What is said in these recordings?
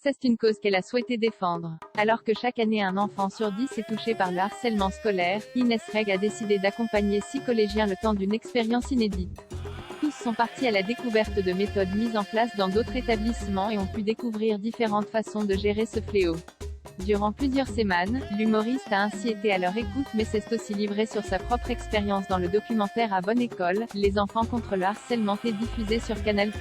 C'est une cause qu'elle a souhaité défendre. Alors que chaque année un enfant sur 10 est touché par le harcèlement scolaire, Inès Reg a décidé d'accompagner 6 collégiens le temps d'une expérience inédite. Tous sont partis à la découverte de méthodes mises en place dans d'autres établissements et ont pu découvrir différentes façons de gérer ce fléau. Durant plusieurs semaines, l'humoriste a ainsi été à leur écoute mais s'est aussi livré sur sa propre expérience dans le documentaire À Bonne École, Les enfants contre le harcèlement est diffusé sur Canal+.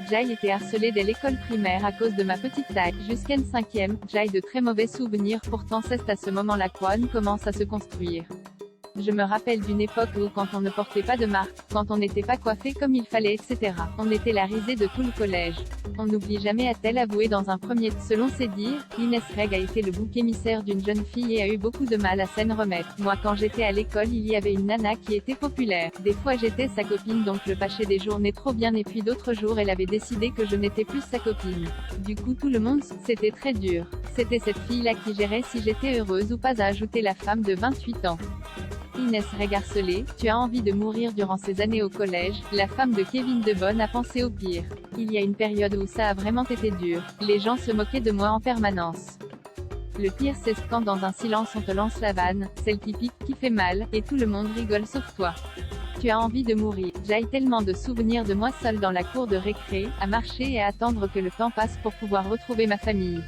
Jai était harcelé dès l'école primaire à cause de ma petite taille. Jusqu'à une 5e, Jai de très mauvais souvenirs, pourtant c'est à ce moment-là qu'on commence à se construire. Je me rappelle d'une époque où quand on ne portait pas de marque, quand on n'était pas coiffé comme il fallait etc. On était la risée de tout le collège. On n'oublie jamais, a-t-elle avoué dans un premier. Selon ses dires, Inès Reg a été le bouc émissaire d'une jeune fille et a eu beaucoup de mal à s'en remettre. Moi quand j'étais à l'école il y avait une nana qui était populaire. Des fois j'étais sa copine donc le passais des journées trop bien et puis d'autres jours elle avait décidé que je n'étais plus sa copine. Du coup tout le monde, c'était très dur. C'était cette fille-là qui gérait si j'étais heureuse ou pas, a ajouté la femme de 28 ans. Inès Reg harcelée, tu as envie de mourir. Durant ses années au collège, la femme de Kevin Debonne a pensé au pire. Il y a une période où ça a vraiment été dur. Les gens se moquaient de moi en permanence. Le pire c'est quand dans un silence on te lance la vanne, celle qui pique, qui fait mal, et tout le monde rigole sauf toi. Tu as envie de mourir. J'ai tellement de souvenirs de moi seule dans la cour de récré, à marcher et à attendre que le temps passe pour pouvoir retrouver ma famille.